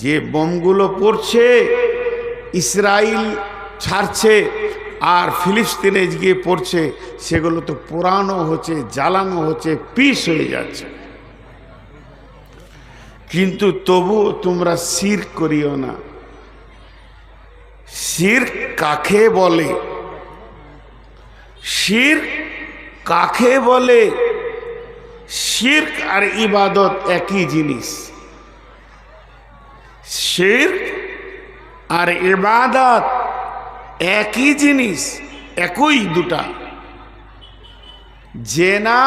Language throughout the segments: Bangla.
যে বোমগুলো পড়ছে ইসরায়েল ছাড়ছে আর ফিলিস্তিনে গিয়ে পড়ছে, সেগুলো তো পোড়ানো হচ্ছে, জ্বালানো হচ্ছে, পিস হয়ে যাচ্ছে। কিন্তু তবুও তোমরা শিরক করিও না। শিরক কাকে বলে? শিরক কাকে বলে? শিরক আর ইবাদত একই জিনিস। শিরক আর ইবাদত একই জিনিস, একই দুটা। জেনা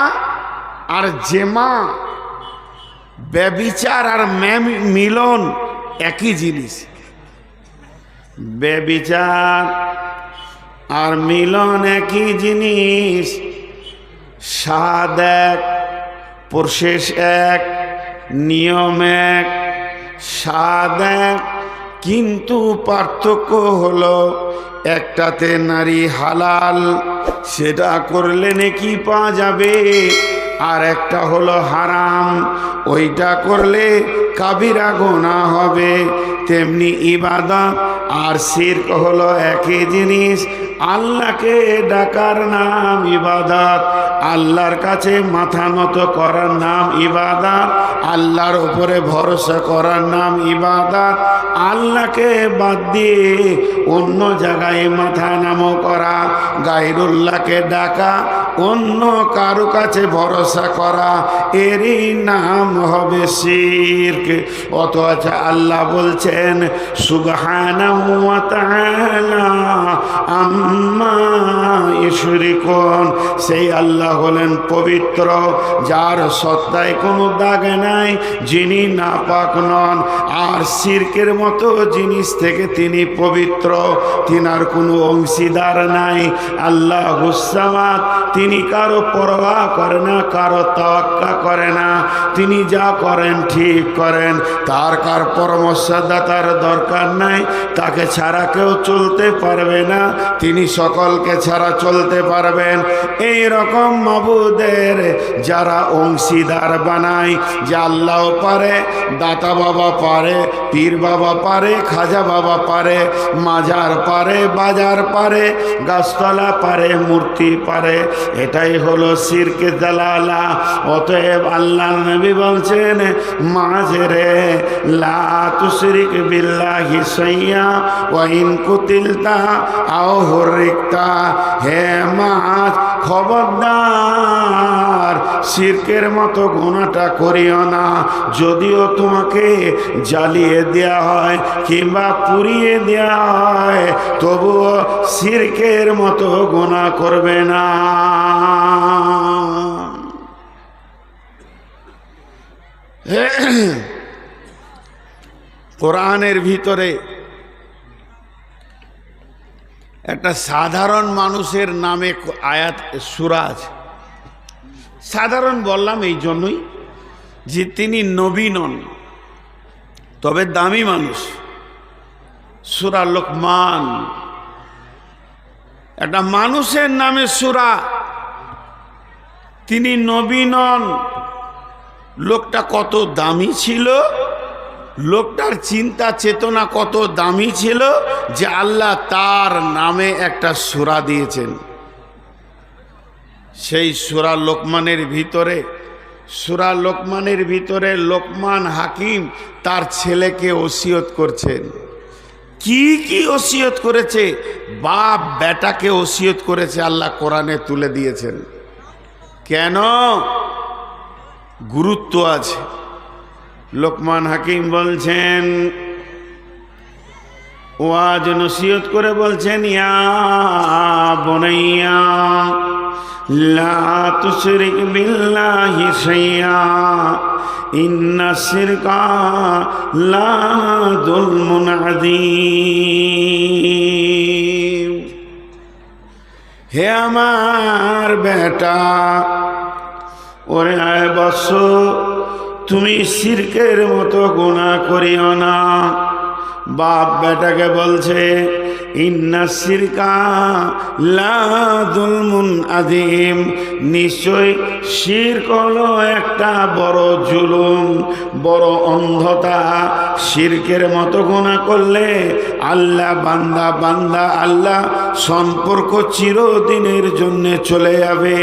আর জেমা, ব্যভিচার আর মিলন একই জিনিস। ব্যভিচার আর মিলন একই জিনিস। স্বাদ এক, প্রসেস এক, নিয়ম এক, স্বাদ এক, কিন্তু পার্থক্য হলো একটাতে নারী হালাল, সেটা করলে নাকি পাওয়া যাবে, আর একটা হলো হারাম, ওইটা করলে কাবিরা গুনাহ হবে। তেমনি ইবাদত আর শিরক হলো একই জিনিস। আল্লাহকে ডাকার নাম ইবাদত, আল্লাহর কাছে মাথা নত করার নাম ইবাদত, আল্লাহর উপরে ভরসা করার নাম ইবাদত। আল্লাহকে বাদ দিয়ে অন্য জায়গায় মাথা নামো করা, গায়রুল্লাহকে ডাকা, অন্য কারো কাছে ভরসা করা, এরই নাম হবে শিরক। অথচ আল্লাহ বলছেন সুবহানাহু ওয়া তাআলা আম্মা ইউশরিকুন, সেই আল্লাহ হলেন পবিত্র, যার সত্তায় কোনো দাগ নাই, যিনি নাপাক নন, আর শিরকের মতো জিনিস থেকে তিনি পবিত্র, তিনার কোনো অংশীদার নাই। আল্লাহুস সামাদ, তিনি কারো পরোয়া করে না, কারো তাওয়াক্কা করে না, তিনি যা করেন ঠিক করেন, তার কার পরামর্শদাতার দরকার নাই, তাকে ছাড়া কেউ চলতে পারবে না, তিনি সকলকে ছাড়া চলতে পারবেন। এই রকম মাবুদের যারা অংশীদার বানায়, যে আল্লাহ পারে, দাতা বাবা পারে, পীর বাবা পারে, খাজা বাবা পারে, মাজার পারে, বাজার পারে, গাছতলা পারে, মূর্তি পারে, এটাই হলো শিরকে জালালা। অতএব আল্লাহ নবী বলছেন মাঝরে লা তুশরিক বিল্লাহি শাইয়া ওয়া ইন কুতিলতা আও হুরিকতা, হে মাছ খবরদার শিরকের মতো গুনাহটা করিও না। যদিও তোমাকে জ্বালিয়ে দেয়া হয় কিংবা পুড়িয়ে দেয়া হয়, তবুও শিরকের মতো গুনাহ করবে না। কোরআনের ভিতরে একটা সাধারণ মানুষের নামে আয়াত সূরা আছে। সাধারণ বললাম এই জন্যই যে তিনি নবী নন, তবে দামি মানুষ। সূরা লোকমান, একটা মানুষের নামে সূরা, তিনি নবী নন। লোকটা কত দামি ছিল, লোকটার চিন্তা চেতনা কত দামি ছিল যে আল্লাহ তার নামে একটা সূরা দিয়েছেন। সেই সূরা লোকমানের ভিতরে লোকমান হাকিম তার ছেলেকে ওসিয়ত করছেন। কি কি ওসিয়ত করেছে, বাপ বেটাকে ওসিয়ত করেছে, আল্লাহ কোরআনে তুলে দিয়েছেন। কেন? গুরুত্ব আছে। লোকমান হাকিম বলছেন, ওয়াজ নসিহত করে বলছেন, ইয়া বুনাইয়া লা তুশরিক বিল্লাহি শাইয়া ইন্না শিরকা লা যুলমুন আযীম। হে আমার বেটা, ওরে আয় বৎস, তুমি শিরকের মতো গুনাহ করিও না। বাপ বেটাকে বলছে ইন্না শিরকা লা যুলমুন আযীম, নিশ্চয় শিরক হলো একটা বড় জুলুম, বড় অন্ধতা। শিরকের মতো গুনাহ করলে আল্লাহ বান্দা আল্লাহ সম্পর্ক চিরদিনের জন্য চলে যাবে।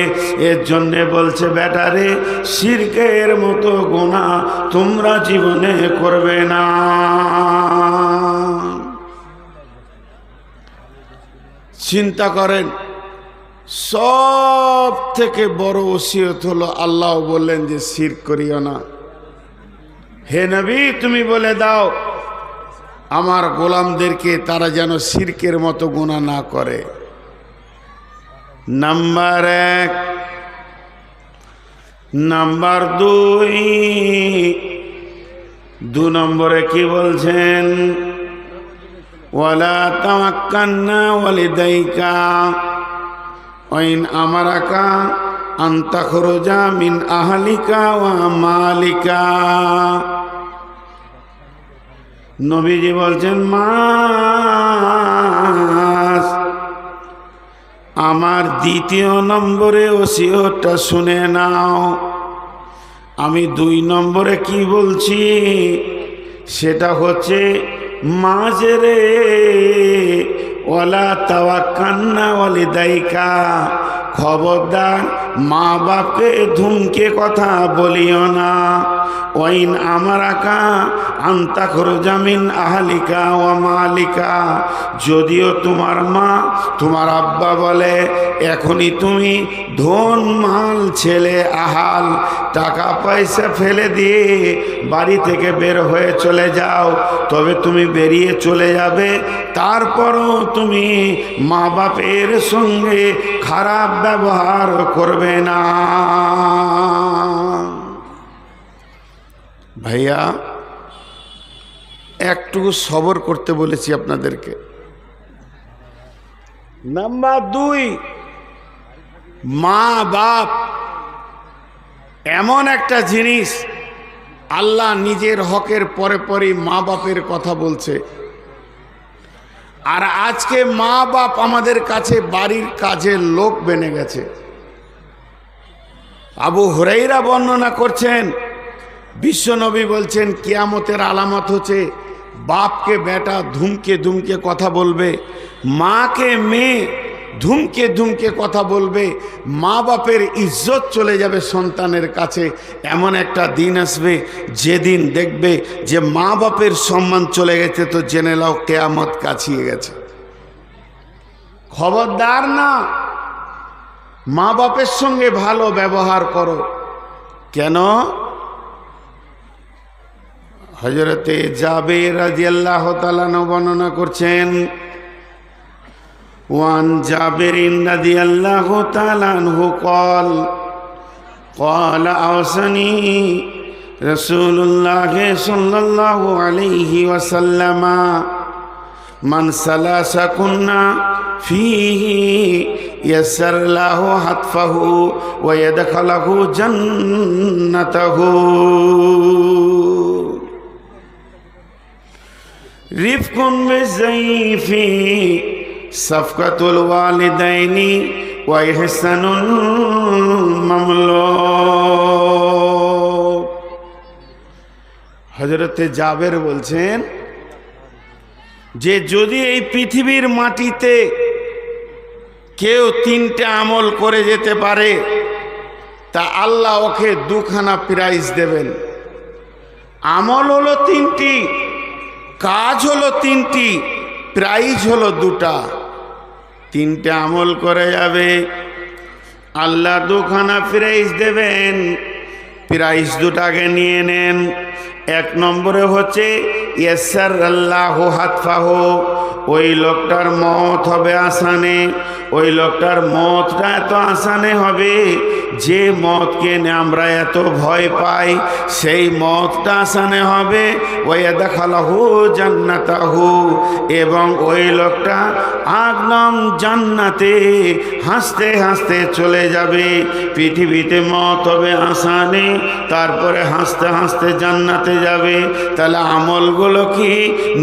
এর জন্যে বলছে বেটারে, শিরকের মতো গুনাহ তোমরা জীবনে করবে না। চিন্তা করেন, সব থেকে বড় ওসিয়ত হলো আল্লাহ বললেন যে শিরক করিও না। হে নবী, তুমি বলে দাও আমার গোলামদেরকে তারা যেন শিরকের মতো গুনাহ না করে। নাম্বার 1। নাম্বার 2 নম্বরে কি বলছেন? ওয়ালা তাওয়াক্কালনা ওয়ালিদাইকা ওয়াইন আমারাকা আন তাখরুজা মিন আহলিকা ওয়া মালিকা। নবীজি বলছেন, মা আমার দ্বিতীয় নম্বরে ওসিয়তটা শুনে নাও। আমি 2 নম্বরে কি বলছি সেটা হচ্ছে, মাঝেরে ওয়ালা তাওয়াক্কালনা ওয়ালিদাইকা, খবরদার মা বাপকে ধুমকে কথা বলিও না। ওয়াইন আমারাকা আন তাখরুজা মিন আহলিকা ওয়া মালিকা, যদিও তোমার মা তোমার আব্বা বলে এখনই তুমি ধন মাল ছেলে আহাল টাকা পয়সা ফেলে দিয়ে বাড়ি থেকে বের হয়ে চলে যাও, তবে তুমি বেরিয়ে চলে যাবে, তারপরও তুমি মা বাপের সঙ্গে খারাপ ব্যবহার করবে না। ভাইয়া, একটু সবর করতে বলেছি আপনাদেরকে। নাম্বার 2, মা বাপ এমন একটা জিনিস, আল্লাহ নিজের হকের পরে পরে মা বাপের কথা বলছে। আর আজকে মা বাপ আমাদের কাছে বাড়ির কাজের লোক বেনে গেছে। আবু হুরায়রা বর্ণনা করছেন, বিশ্বনবী বলছেন কিয়ামতের আলামত হচ্ছে বাপকে বেটা ধুমকে ধুমকে কথা বলবে, মাকে মেয়ে ধুমকে ধুমকে কথা বলবে, মা বাপের ইজ্জত চলে যাবে সন্তানের কাছে। এমন একটা দিন আসবে যেদিন দেখবে যে মা বাপের সম্মান চলে গেছে, তো জেনে নাও কিয়ামত কাছিয়ে গেছে। খবরদার না, মা বাপের সঙ্গে ভালো ব্যবহার করো। কেন? হযরতে জাবের রাদিয়াল্লাহু তাআলা বর্ণনা করছেন, ওয়ান জাবেরিন রাদিয়াল্লাহু তাআলা আনহু قال قال أوصاني رسول الله صلى الله عليه وسلم من سلس كنا فيه يسر له حتفه ويدخله جنته رفق بالضيف সাফকাতুল ওয়ালিদাইনি ওয়া ইহসানুল মামলুক। হযরতে জাবের বলছেন যে যদি এই পৃথিবীর মাটিতে কেউ 3টে আমল করে যেতে পারে, তা আল্লাহ ওকে 2খানা প্রাইজ দেবেন। আমল হলো 3টি, কাজ হলো 3টি, প্রাইজ হলো 2টা। 3টে আমল করে যাবে, আল্লাহ 2খানা প্রাইজ দেবেন। প্রাইজ 2টাকে নিয়ে নেন। 1 নম্বরে হচ্ছে ইয়াসসারাল্লাহু হাতফাহু, ওই লোকটার মত হবে আসানে। ওই লোকটার মতটা এত আসানে হবে যে মতকে আমরা এত ভয় পাই, সেই মতটা আসানে হবে। ওয়াদাখালাহু জান্নাতাহু, এবং ওই লোকটা একদম জান্নাতে হাসতে হাসতে চলে যাবে। পৃথিবীতে মত হবে আসানে, তারপরে হাসতে হাসতে জান্নাতে জান্নাতে যাবে। তাহলে আমলগুলো কি?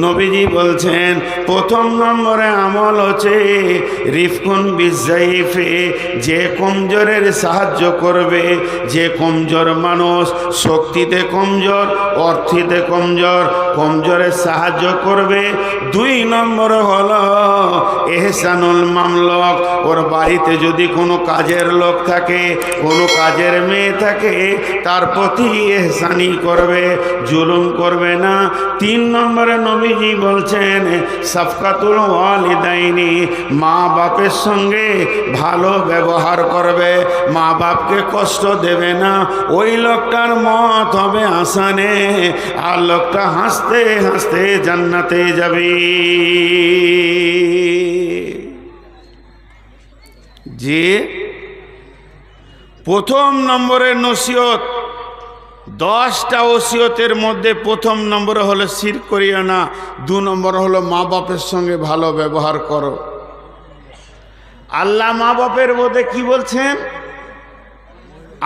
নবীজি বলছেন প্রথম নম্বরে আমল হচ্ছে রিফকুন বিজাইফে, যে কমজোরের সাহায্য করবে। যে কমজোর মানুষ, শক্তিতে কমজোর, অর্থিতে কমজোর, কমজোরের সাহায্য করবে। 2 নম্বর হলো এহসানুল মামলক, ওর বাড়িতে যদি কোনো কাজের লোক থাকে, কোনো কাজের মেয়ে থাকে, তার প্রতি এহসানি করবে, জুলুম করবে না। 3 নম্বরে নবীজি বলছেন সাফকাতুল ওয়ালিদাইনি, মা বাপের সঙ্গে ভালো ব্যবহার করবে, মা বাপকে কষ্ট দেবে না। ওই লোকটার মত হবে আসানে, আর লোকটা হাসতে হাসতে জান্নাতে যাবে। যে প্রথম নম্বরের নসিহত, 10টা ওসিয়তের মধ্যে প্রথম নম্বরে হলো শিরক করিও না, 2 নম্বর হলো মা বাপের সঙ্গে ভালো ব্যবহার করো। আল্লাহ মা বাপের মধ্যে কি বলছেন?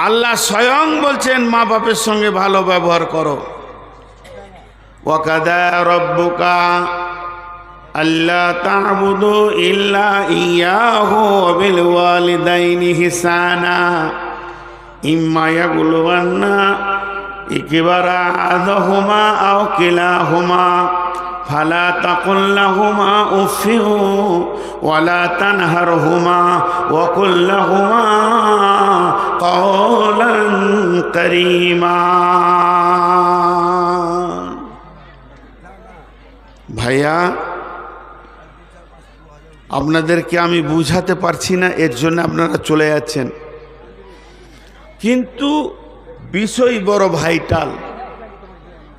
আল্লাহ স্বয়ং বলছেন মা বাপের সঙ্গে ভালো ব্যবহার করো। ওয়াকাদা রব্বুকা আল্লা তা'বুদু ইল্লা ইয়াহু ওয়া বিল ওয়ালিদাইনি ইহসানা ইম্মা ইয়াবলুগান্না ইকবারা আহাদুহুমা আও কিলাহুমা ফালা তাকুল লাহুমা উফিন ওয়ালা তানহারহুমা ওয়া কুল লাহুমা কাওলান কারীমা। ভাইয়া, আপনাদেরকে আমি বুঝাতে পারছি না, এর জন্য আপনারা চলে যাচ্ছেন, কিন্তু বিষয় বড় ভাইটাল,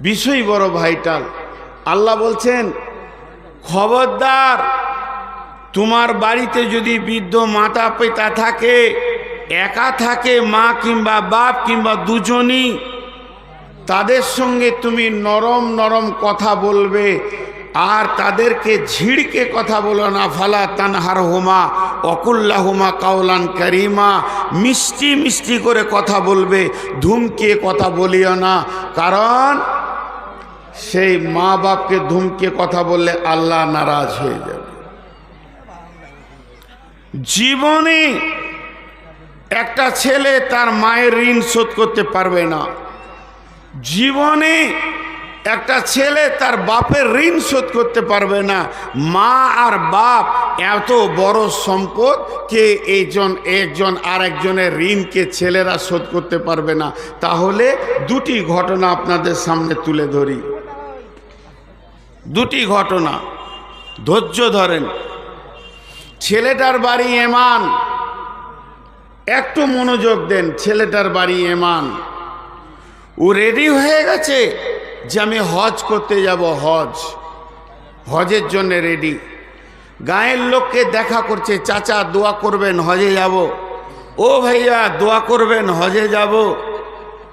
বিষয় বড় ভাইটাল। আল্লাহ বলছেন খবরদার, তোমার বাড়িতে যদি বৃদ্ধ মাতা পিতা থাকে, একা থাকে, মা কিংবা বাপ কিংবা দুজনই, তাদের সঙ্গে তুমি নরম নরম কথা বলবে, আর তাদেরকে ঝিড়কে কথা বলো না। ফালা তানহার হুমা অকুল্লাহুমা কাওলান কারিমা, মিষ্টি মিষ্টি করে কথা বলবে, ধুমকে কথা বলিও না। কারণ সেই মা বাপকে ধুমকে কথা বললে আল্লাহ নারাজ হয়ে যাবে। জীবনে একটা ছেলে তার মায়ের ঋণ শোধ করতে পারবে না, জীবনে একটা ছেলে তার বাপের ঋণ শোধ করতে পারবে না। মা আর বাপ এত বড় সম্পদ কে একজন আর একজনের ঋণকে ছেলেরা শোধ করতে পারবে না। তাহলে 2টি ঘটনা আপনাদের সামনে তুলে ধরি, 2টি ঘটনা, ধৈর্য ধরেন। ছেলেটার বাড়ি এমান, একটু মনোযোগ দেন। ছেলেটার বাড়ি এমান, ও রেডি হয়ে গেছে যে আমি হজ করতে যাব, হজের জন্য রেডি। গায়ের লোককে দেখা করছে, চাচা দোয়া করবেন হজে যাব, ও ভাইয়া দোয়া করবেন হজে যাব,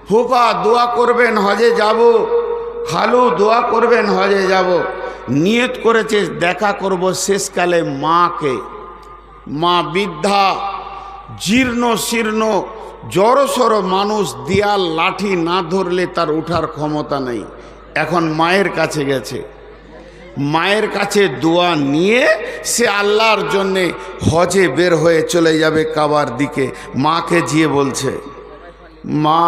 ফুফা দোয়া করবেন হজে যাব, খালু দোয়া করবেন হজে যাব। নিয়ত করেছে দেখা করব শেষকালে মাকে। মা বৃদ্ধা, জীর্ণ শীর্ণ, জড়সড় মানুষ, দেয়াল লাঠি না ধরলে তার ওঠার ক্ষমতা নেই। এখন মায়ের কাছে গেছে, মায়ের কাছে দোয়া নিয়ে সে আল্লাহর জন্যে হজে বের হয়ে চলে যাবে কাবার দিকে। মাকে গিয়ে বলছে, মা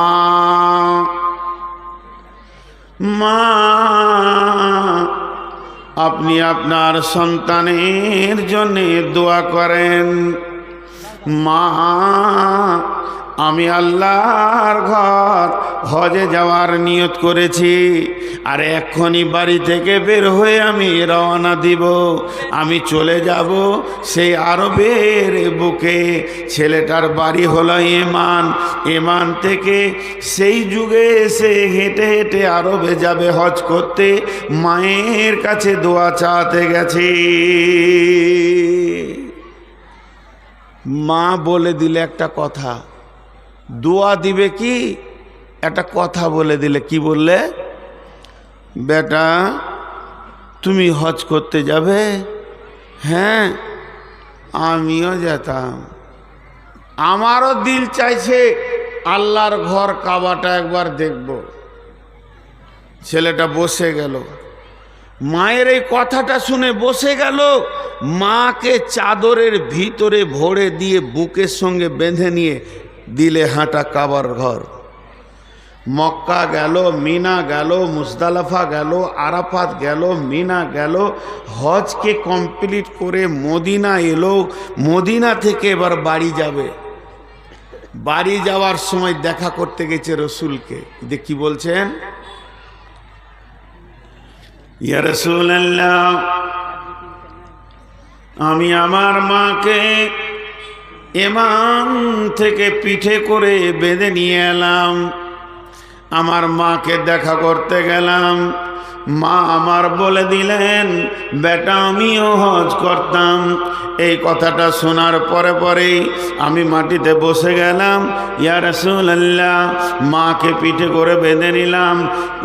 মা আপনি আপনার সন্তানের জন্যে দোয়া করেন। মা আমি আল্লাহর ঘর হজে যাওয়ার নিয়ত করেছি, আর এক্ষুনি বাড়ি থেকে বের হয়ে আমি রওনা দিব, আমি চলে যাব সেই আরবের বুকে। ছেলেটার বাড়ি হলো এমান, এমান থেকে সেই যুগে এসে হেঁটে হেঁটে আরবে যাবে হজ করতে, মায়ের কাছে দোয়া চাতে গেছে। মা বলে দিলে একটা কথা, দোয়া দিবে কি, একটা কথা বলে দিলে। কি বললে? বেটা তুমি হজ করতে যাবে? হ্যাঁ আমিও যেতাম, আমারও দিল চাইছে আল্লাহর ঘর কাবাটা একবার দেখব। ছেলেটা বসে গেল, মায়ের এই কথাটা শুনে বসে গেল। মাকে চাদরের ভিতরে ভরে দিয়ে বুকের সঙ্গে বেঁধে নিয়ে দিলে হাঁটা কাবার ঘর। মক্কা গেল, মিনা গেল, মুজদালিফা গেল, আরাফাত গেল, মিনা গেল, হজকে কমপ্লিট করে মদিনা এলো। মদিনা থেকে এবার বাড়ি যাবে। বাড়ি যাওয়ার সময় দেখা করতে গেছে রসুলকে। কি বলছেন? ইয়া রাসূলুল্লাহ, আমি আমার মাকে এমান থেকে পিঠে করে বেঁধে নিয়ে এলাম। আমার মাকে দেখা করতে গেলাম। মা আমার বলে দিলেন, বেটা আমিও হজ করতাম। এই কথাটা শোনার পরেই আমি মাটিতে বসে গেলাম। ইয়া রাসূলুল্লাহ, মাকে পিঠে করে বেঁধে নিলাম।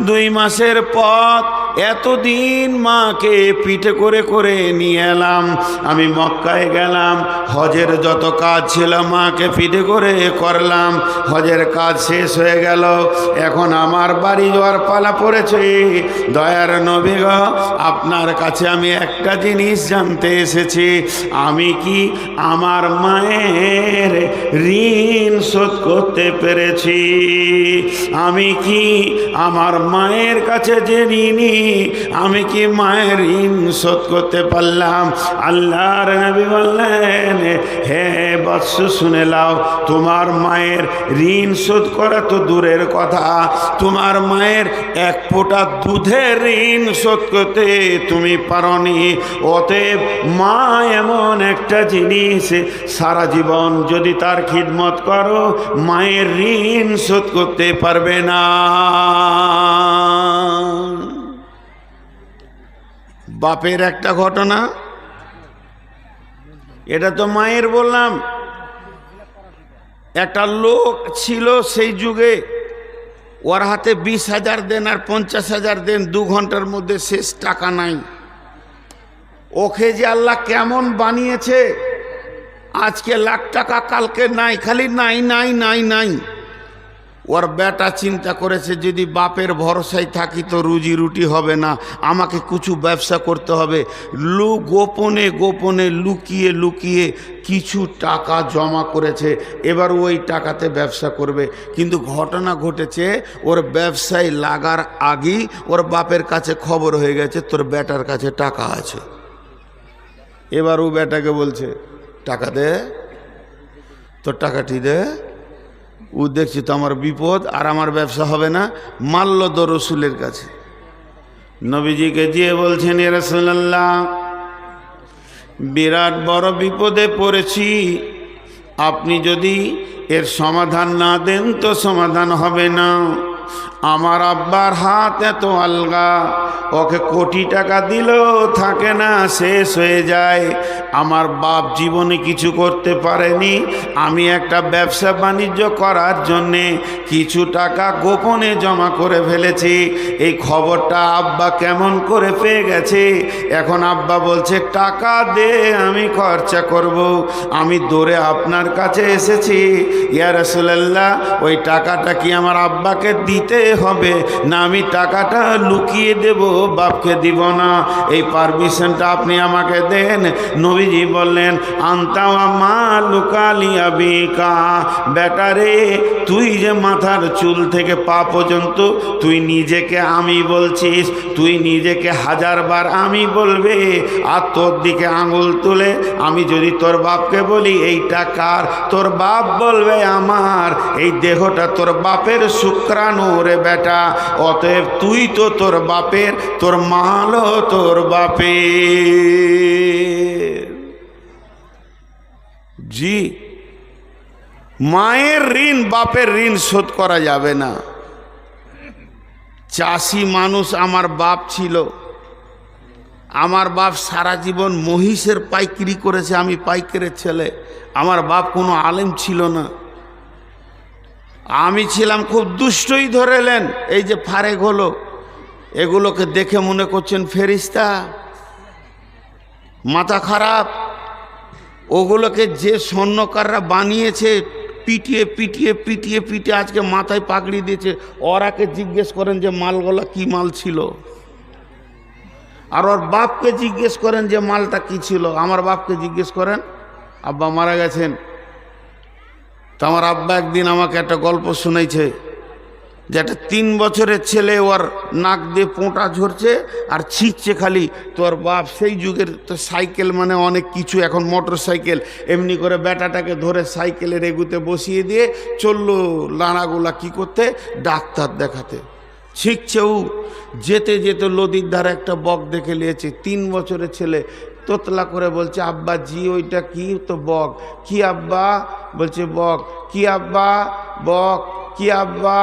2 মাসের পথ, এতদিন মাকে পিঠে করে নিয়ে এলাম। আমি মক্কায় গেলাম, হজের যত কাজ ছিল মাকে পিঠে করে করলাম। হজের কাজ শেষ হয়ে গেল, এখন আমার বাড়ি যাওয়ার পালা পড়েছে। দয়ার নবী গো, আপনার কাছে আমি একটা জিনিস জানতে এসেছি, আমি কি আমার মায়ের ঋণ শোধ করতে পেরেছি? আমি কি আমার মায়ের কাছে যে ঋণী, আমি কি মায়ের ঋণ শোধ করতে পারলাম? আল্লাহর নবী বললেন, হে বৎস শুনে নাও, তোমার মায়ের ঋণ শোধ করা তো দূরের কথা, তোমার মায়ের 1 ফোঁটা দুধের ঋণ শোধ করতে তুমি পারোনি। অতএব মা এমন একটা জিনিস, সারা জীবন যদি তার খিদমত করো মায়ের ঋণ শোধ করতে পারবে না। বাপের একটা ঘটনা, এটা তো মায়ের বললাম। একটা লোক ছিল সেই যুগে, ওর হাতে 20,000 দেন আর 50,000 দেন, 2 ঘন্টার মধ্যে শেষ, টাকা নাই। ওকে যে আল্লাহ কেমন বানিয়েছে, আজকে লাখ টাকা কালকে নাই, খালি নাই নাই নাই নাই। ওর বেটা চিন্তা করেছে, যদি বাপের ভরসায় থাকি তো রুজি রুটি হবে না, আমাকে কিছু ব্যবসা করতে হবে। গোপনে গোপনে লুকিয়ে লুকিয়ে কিছু টাকা জমা করেছে, এবার ওই টাকাতে ব্যবসা করবে। কিন্তু ঘটনা ঘটেছে, ওর ব্যবসায় লাগার আগেই ওর বাপের কাছে খবর হয়ে গেছে তোর বেটার কাছে টাকা আছে। এবার ও বেটাকে বলছে, টাকা দে, তোর টাকাটি দে। ও দেখছি তো আমার বিপদ, আর আমার ব্যবসা হবে না। মারল তো রসুলের কাছে, নবীজিকে গিয়ে বলছেন, ইয়া রাসূলুল্লাহ, বিরাট বড় বিপদে পড়েছি, আপনি যদি এর সমাধান না দেন তো সমাধান হবে না। আমার আব্বার হাত এত আলগা, ওকে কোটি টাকা দিলেও থাকে না, শেষ হয়ে যায়। আমার বাপ জীবনে কিছু করতে পারেনি, আমি একটা ব্যবসা বাণিজ্য করার জন্যে কিছু টাকা গোপনে জমা করে ফেলেছি। এই খবরটা আব্বা কেমন করে পেয়ে গেছে, এখন আব্বা বলছে টাকা দে, আমি খরচা করব। আমি দৌড়ে আপনার কাছে এসেছি, ইয়া রাসূলুল্লাহ, ওই টাকাটা কি আমার আব্বাকে দিতে হবে না আমি টাকাটা লুকিয়ে দেব, বাপকে দিব না? এই পারমিশনটা আপনি আমাকে দেন। নবীজি বললেন, আনতা ওয়া মালুকা লিআবিকা, বেটারে তুই যে মাথার চুল থেকে পা পর্যন্ত তুই নিজেকে আমি বলছিস, তুই নিজেকে 1000 বার আমি বলবে, আর তোর দিকে আঙুল তুলে আমি যদি তোর বাপকে বলি এইটা কার, তোর বাপ বলবে আমার। এই দেহটা তোর বাপের শুক্রাণু রে বেটা, অতএব তুই তো তোর বাপের, তোর মালও তোর বাপের। জি, মায়ের ঋণ বাপের ঋণ শোধ করা যাবে না। চাষি মানুষ আমার বাপ ছিল, আমার বাপ সারা জীবন মহিষের পাইকারি করেছে, আমি পাইকারের ছেলে। আমার বাপ কোনো আলেম ছিল না, আমি ছিলাম খুব দুষ্টই ধরেলেন। এই যে ফারেক হলো, এগুলোকে দেখে মনে করছেন ফেরিস্তা, মাথা খারাপ। ওগুলোকে যে স্বর্ণকাররা বানিয়েছে পিটিয়ে পিটিয়ে পিটিয়ে পিটিয়ে আজকে মাথায় পাগড়ি দিয়েছে। ওরাকে জিজ্ঞেস করেন যে মালগুলা কি মাল ছিল, আর ওর বাপকে জিজ্ঞেস করেন যে মালটা কি ছিল। আমার বাপকে জিজ্ঞেস করেন, আব্বা মারা গেছেন। তো আমার আব্বা একদিন আমাকে একটা গল্প শুনাইছে যে একটা 3 বছরের ছেলে ওর নাক দিয়ে পোঁটা ঝরছে আর ছিঁচছে খালি। তোর বাপ সেই যুগের তো সাইকেল মানে অনেক কিছু, এখন মোটর সাইকেল, এমনি করে বেটাটাকে ধরে সাইকেলের এগুতে বসিয়ে দিয়ে চললো লাড়াগুলা কি করতে, ডাক্তার দেখাতে। ছিঁচছে ও, যেতে যেতে নদীর ধারে একটা বক দেখে নিয়েছে। 3 বছরের ছেলে তোতলা করে বলছে, আব্বা জি ওইটা কি? তো বক। কি আব্বা? বলছে বক। কি আব্বা? বক। কি আব্বা?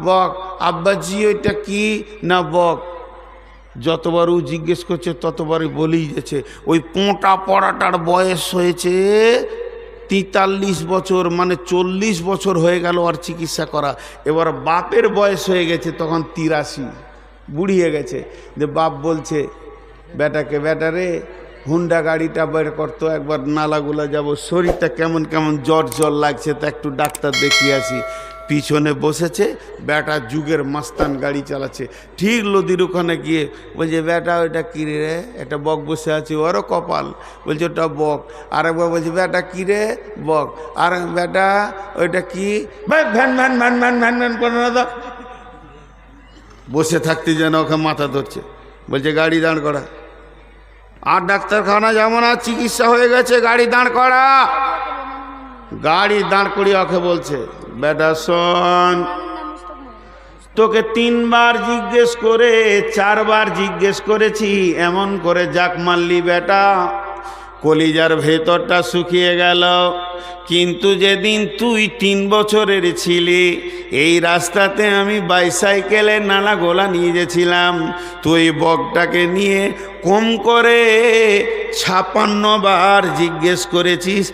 বক। আব্বা জি ওইটা কি? না বক। যতবার ও জিজ্ঞেস করছে ততবারই বলেই যাচ্ছে। ওই পোঁটা পড়াটার বয়স হয়েছে 43 বছর, মানে 40 বছর হয়ে গেল আর চিকিৎসা করা। এবার বাপের বয়স হয়ে গেছে তখন 83, বুড়িয়ে গেছে। যে বাপ বলছে বেটাকে, বেটা রে হুন্ডা গাড়িটা বের করতো, একবার নালাগুলা যাব, শরীরটা কেমন কেমন জ্বর জ্বর লাগছে, তা একটু ডাক্তার দেখিয়ে আসি। পিছনে বসেছে বেটা, যুগের মাস্তান গাড়ি চালাচ্ছে। ঠিক নদীর ওখানে গিয়ে বলছে, বেটা ওইটা কী রে? একটা বক বসে আছে, ওরও কপাল। বলছে ওটা বক। আরেকবার বলছে, বেটা কী রে? বক। আর বেটা ওইটা কি? Van van van van van van van করে না তো। বসে থাকতে যেন ওকে মাথা ধরছে। বলছে গাড়ি দাঁড় করা। আর ডাক্তারখানা যেমন আর চিকিৎসা হয়ে গেছে, গাড়ি দাঁড় করা। গাড়ি দাঁড় করিয়ে ওকে বলছে, বেটা শোন, তোকে 3 বার জিজ্ঞেস করে 4 বার জিজ্ঞেস করেছি, এমন করে জাক মারলি বেটা, কলিজার ভেতরটা শুকিয়ে গেল। কিন্তু যেদিন তুই 3 বছরের ছিলি, এই রাস্তাতে আমি বাইসাইকেলে নালা গোলা নিয়ে গেছিলাম। তুই বকটাকে নিয়ে কম করে 56 বার জিজ্ঞেস করেছিস,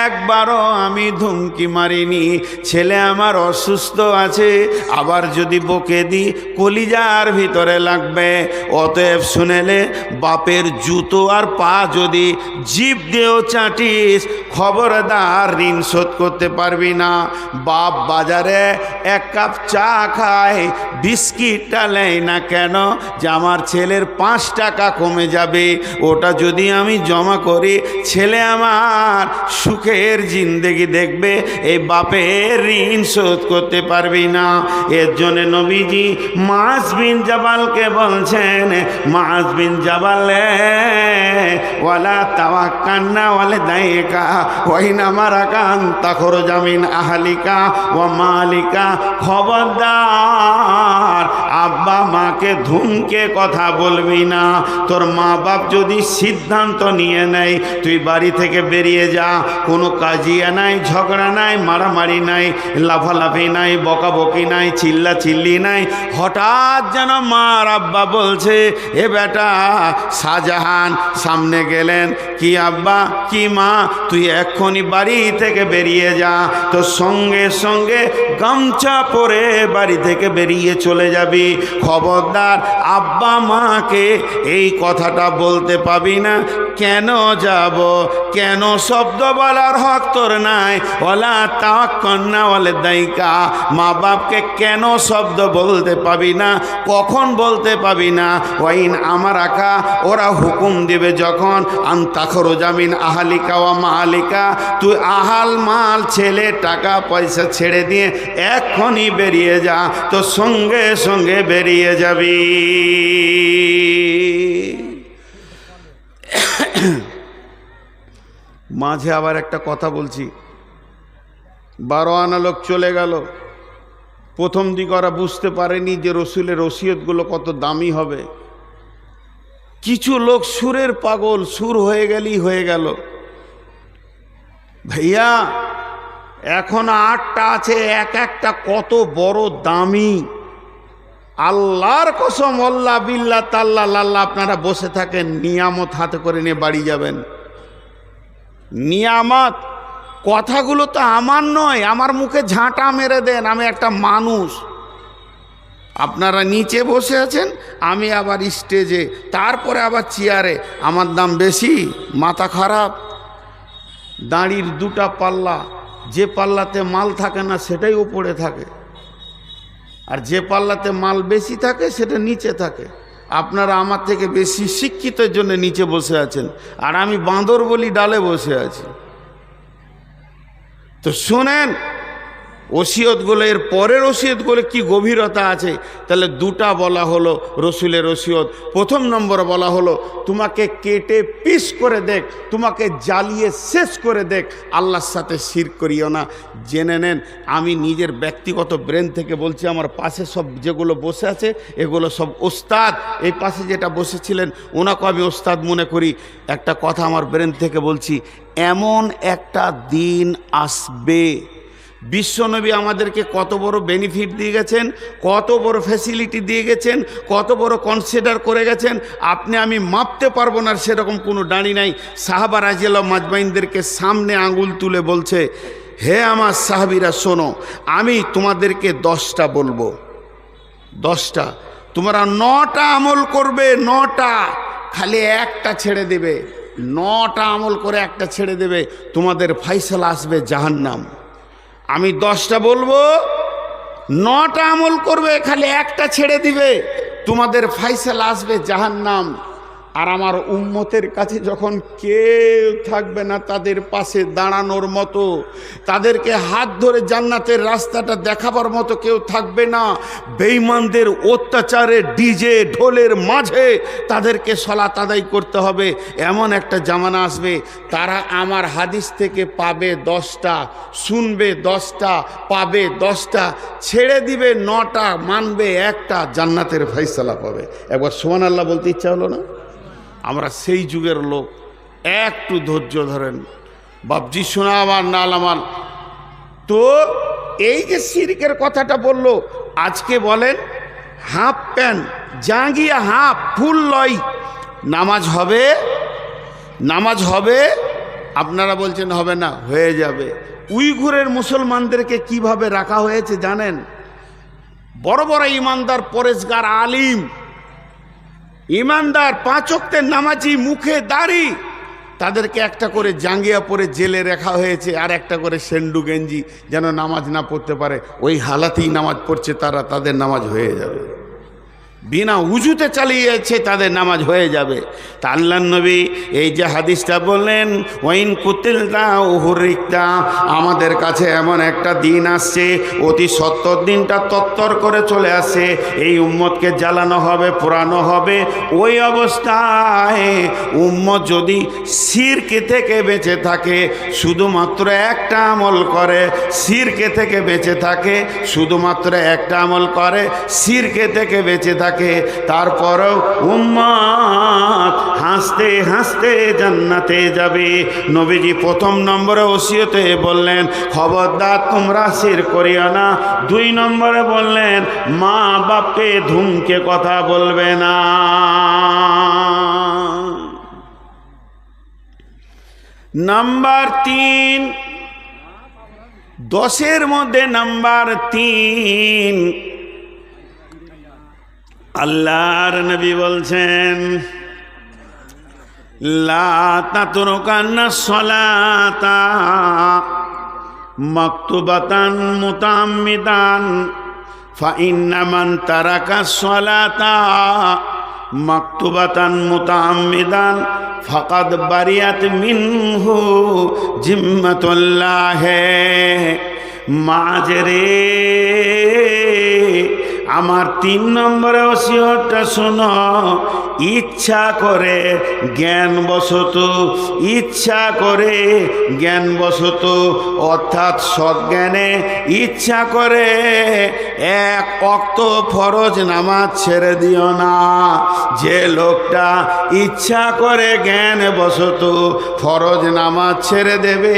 একবারও আমি ধমকি মারিনি। ছেলে আমার অসুস্থ আছে, আবার যদি বকে দিই কলিজার ভিতরে লাগবে। অতএব শুনেলে বাপের জুতো আর পা যদি জিভ দিয়েও চাটিস, খবরদার ঋণ শোধ করতে পারবি না। বাপ বাজারে 1 কাপ চা খায়, বিস্কিটটা নেয় না কেন? যে আমার ছেলের 5 টাকা কমে যাবে, ওটা যদি আমি জমা করি ছেলে আমার সুখের জিন্দেগি দেখবে। এই বাপের ঋণ শোধ করতে পারবি না। এর জন্য নবীজি মাস বিন জাবালকে বলছেন, মাস বিন জাবালে ওয়ালা তাওয়াক্কালনা ওয়ালিদাইকা ওয়াইনা মারাকান তাখরুজা মিন আহলিকা ওয়া মালিকা। খবরদার আব্বা মাকে ধুমকে কথা বলবি না। তোর মা বাপ যদি সিদ্ধান্ত নিয়ে নেয় তুই বাড়ি থেকে বেরিয়ে যা, কোনো কাজিয়া নাই, ঝগড়া নাই, মারামারি নাই, লাফালাফি নাই, বকাবকি নাই, চিল্লা চিল্লি নাই। হঠাৎ যেন মার আব্বা বলছে, এ বেটা শাহজাহান সামনে গেলেন, কি আব্বা কি মা, তুই এক্ষুনি বাড়ি থেকে বেরিয়ে যা। তো সঙ্গে সঙ্গে গামছা পরে বাড়ি থেকে বেরিয়ে চলে যাবি। খবরদার আব্বা মাকে এই কথাটা বলতে পাবি না। কেন যাব? কেন? শব্দ বলার হক তোর নাই। ওলা তাওয়াক্কালনা ওয়ালিদাইকা, মা বাপকে কেন শব্দ বলতে পাবি না? কখন বলতে পাবি না? ওয়াইন আমারাকা, ওরা হুকুম দিবে যখন, আন তাখরুজা মিন আহলিকা ওয়া মালিকা, তুই আহাল মাল ছেলে টাকা পয়সা ছেড়ে দিয়ে এক্ষুনি বেরিয়ে যা। তো সঙ্গে সঙ্গে বেরিয়ে যাবি। মাঝে আবার একটা কথা বলছি, 12 আনা লোক চলে গেল। প্রথম দিকে ওরা বুঝতে পারেনি যে রসুলের ওসিয়তগুলো কত দামি হবে। কিছু লোক সুরের পাগল, সুর হয়ে গেলেই হয়ে গেল। ভাইয়া এখন 8টা আছে, এক একটা কত বড় দামি। আল্লাহর কসম, আল্লাহ বিল্লাহ তাল্লাহ লাল্লাহ, আপনারা বসে থাকেন, নিয়ামত হাতে করে নিয়ে বাড়ি যাবেন। নিয়ামত কথাগুলো তো আমার নয়, আমার মুখে ঝাঁটা মেরে দেন, আমি একটা মানুষ। আপনারা নিচে বসে আছেন, আমি আবার স্টেজে, তারপরে আবার চেয়ারে। আমার দাম বেশি? মাথা খারাপ? দাঁড়ির 2টা পাল্লা, যে পাল্লাতে মাল থাকে না সেটাই উপরে থাকে, আর যে পাল্লাতে মাল বেশি থাকে সেটা নিচে থাকে। আপনারা আমার থেকে বেশি শিক্ষিতের জন্য নিচে বসে আছেন, আর আমি বাঁদর বলি ডালে বসে আছি। তো শোনেন ওসিয়তগুলো, এর পরের ওসিয়তগুলো কি গভীরতা আছে। তাহলে দুটা বলা হলো রসুলের ওসিয়ত। প্রথম নম্বর বলা হলো তোমাকে কেটে পিস করে দেখ, তোমাকে জ্বালিয়ে শেষ করে দেখ, আল্লাহর সাথে শিরক করিও না। জেনে নেন আমি নিজের ব্যক্তিগত ব্রেন থেকে বলছি, আমার পাশে সব যেগুলো বসে আছে এগুলো সব ওস্তাদ। এই পাশে যেটা বসেছিলেন ওনাকে আমি ওস্তাদ মনে করি। একটা কথা আমার ব্রেন থেকে বলছি, এমন একটা দিন আসবে, বিশ্বনবী আমাদেরকে কত বড় বেনিফিট দিয়ে গেছেন, কত বড় ফ্যাসিলিটি দিয়ে গেছেন, কত বড় কনসিডার করে গেছেন, আপনি আমি মাপতে পারবো না, সেরকম কোনো দাঁড়ি নাই। সাহাবা রাদিয়াল্লাহু মাজমাইনদেরকে সামনে আঙ্গুল তুলে বলছে, হে আমার সাহাবীরা শোনো, আমি তোমাদেরকে 10টা বলবো, 10টা, তোমরা 9টা আমল করবে, 9টা, খালি একটা ছেড়ে দেবে। 9টা আমল করে একটা ছেড়ে দেবে, তোমাদের ফাইসালা আসবে জাহান্নাম। আমি 10টা বলবো, 9টা আমল করবে, খালি একটা ছেড়ে দিবে, তোমাদের ফাইসালা আসবে জাহান্নাম। আর আমার উম্মতের কাছে যখন কেউ থাকবে না তাদের পাশে দাঁড়ানোর মতো, তাদেরকে হাত ধরে জান্নাতের রাস্তাটা দেখাবার মতো কেউ থাকবে না, বেঈমানদের অত্যাচারে ডিজে ঢোলের মাঝে তাদেরকে সালাত আদায় করতে হবে, এমন একটা জামানা আসবে। তারা আমার হাদিস থেকে পাবে 10টা, শুনবে 10টা, পাবে 10টা, ছেড়ে দিবে 9টা, মানবে একটা, জান্নাতের ফাইসালা পাবে। একবার সুবহানাল্লাহ বলতে ইচ্ছা হলো না? আমরা সেই যুগের লোক। একটু ধৈর্য ধরেন বাপজি, শোনা আমার নাল আমার। তো এই যে শিরকের কথাটা বললো, আজকে বলেন হাফ প্যান্ট জাঙ্গিয়া, হাফ ফুল লয়, নামাজ হবে, নামাজ হবে? আপনারা বলছেন হবে না, হয়ে যাবে। উইঘুরের মুসলমানদেরকে কিভাবে রাখা হয়েছে জানেন? বড় বড় ইমানদার, পরেশগার, আলিম, ইমানদার, 5 ওয়াক্তের নামাজি, মুখে দাড়ি, তাদেরকে একটা করে জাঙ্গিয়া পরে জেলে রাখা হয়েছে, আর একটা করে সেন্ডু গেঞ্জি, যেন নামাজ না পড়তে পারে। ওই হালাতেই নামাজ পড়ছে তারা, তাদের নামাজ হয়ে যাবে। বিনা উজুতে চালিয়েছে, তাদের নামাজ হয়ে যাবে। তা আল্লাহর নবী এই যে হাদিসটা বললেন, ওয়াইন কুতিলতা উহুরিকতা, আমাদের কাছে এমন একটা দিন আসছে, অতি সত্তর দিনটা তত্তর করে চলে আসে, এই উম্মতকে জ্বালানো হবে, পোড়ানো হবে। ওই অবস্থায় উম্মত যদি শিরকে থেকে বেঁচে থাকে, শুধুমাত্র একটা আমল করে, শিরকে থেকে বেঁচে থাকে, শুধুমাত্র একটা আমল করে, শিরকে থেকে বেঁচে থাকে, তারপরও উম্মত হাসতে হাসতে জান্নাতে যাবে। নবীজি প্রথম নম্বরে ওসিয়তে বললেন, খবরদার তোমরা শিরক করিও না। 2 নম্বরে বললেন, মা বাপকে ধুমকে কথা বলবে না। নাম্বার 3, 10-এর মধ্যে নাম্বার 3, আল্লাহর নবী বলছেন, লা তাতরুকান্না সলাতা মাকতুবাতান মুতাআম্মিদান ফাইন্না মান তারাকা সলাতা মাকতুবাতান মুতাআম্মিদান ফাকাদ বারিয়াত মিনহু জিম্মাতুল্লাহ। মাঝরে আমার 3 নম্বরে ওসিয়তটা শোনো, ইচ্ছা করে জ্ঞানবশত, ইচ্ছা করে জ্ঞানবশত, অর্থাৎ সজ্ঞানে ইচ্ছা করে 1 ওয়াক্ত ফরজ নামাজ ছেড়ে দিও না। যে লোকটা ইচ্ছা করে জ্ঞানবশত ফরজ নামাজ ছেড়ে দেবে,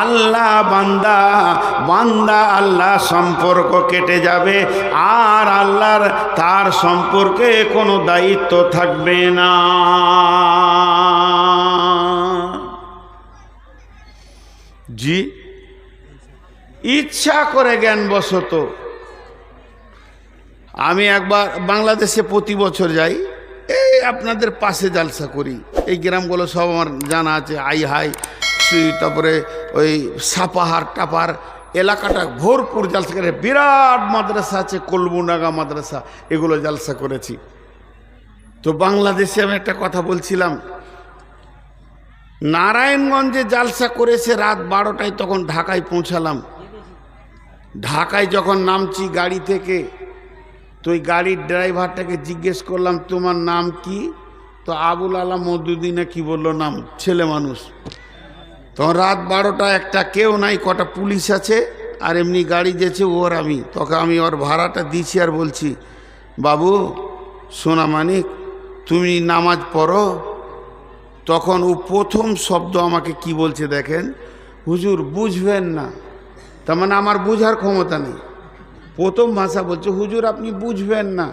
আল্লাহ বান্দা বান্দা আল্লাহ সম্পর্ক কেটে যাবে, আর আল্লাহর তার সম্পর্কে কোনো দায়িত্ব থাকবে না। জি, ইচ্ছা করে জ্ঞানবশত। আমি একবার বাংলাদেশে প্রতি বছর যাই, এই আপনাদের পাশে জালসা করি, এই গ্রামগুলো সব আমার জানা আছে, আই হাই, তারপরে ওই সাপাহার টাপার এলাকাটা ভরপুর জালসা করে, বিরাট মাদ্রাসা আছে, কলমুনাগা মাদ্রাসা, এগুলো জালসা করেছি। তো বাংলাদেশে আমি একটা কথা বলছিলাম, নারায়ণগঞ্জে জালসা করেছে রাত 12টায়, তখন ঢাকায় পৌঁছালাম। ঢাকায় যখন নামছি গাড়ি থেকে, তো ওই গাড়ির ড্রাইভারটাকে জিজ্ঞেস করলাম তোমার নাম কি? তো আবুল আলা মদুদিনা কি বললো নাম, ছেলে মানুষ। তখন রাত 12টা, একটা কেউ নাই, কটা পুলিশ আছে আর এমনি গাড়ি যেছে ওর আমি। তখন আমি ওর ভাড়াটা দিছি আর বলছি, বাবু সোনা মানিক তুমি নামাজ পড়ো? তখন ও প্রথম শব্দ আমাকে কি বলছে দেখেন, হুজুর বুঝবেন না। তার মানে আমার বুঝার ক্ষমতা নেই। প্রথম ভাষা বলছে, হুজুর আপনি বুঝবেন না।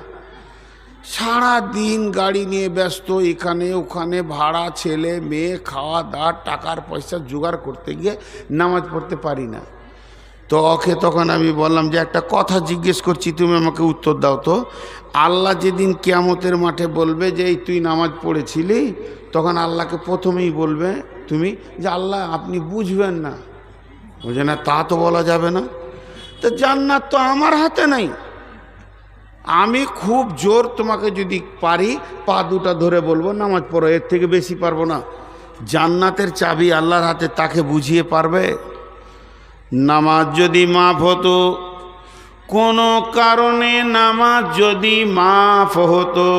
সারা দিন গাড়ি নিয়ে ব্যস্ত, এখানে ওখানে ভাড়া, ছেলে মেয়ে, খাওয়া দাওয়া, টাকার পয়সা জোগাড় করতে গিয়ে নামাজ পড়তে পারি না। তো ওকে তখন আমি বললাম যে একটা কথা জিজ্ঞেস করছি, তুমি আমাকে উত্তর দাও তো। আল্লাহ যেদিন কিয়ামতের মাঠে বলবে যে এই তুই নামাজ পড়েছিলি, তখন আল্লাহকে প্রথমেই বলবে তুমি যে আল্লাহ আপনি বুঝবেন না। বুঝে না, তা তো বলা যাবে না। তো জান্নাত তো আমার হাতে নাই। আমি খুব জোর তোমাকে যদি পারি পা দুটা ধরে বলবো নামাজ পড়ো, এর থেকে বেশি পারবো না। জান্নাতের চাবি আল্লাহর হাতে, তাকে বুঝিয়ে পারবে? নামাজ যদি মাফ হতো, কোনো কারণে নামাজ যদি মাফ হতো,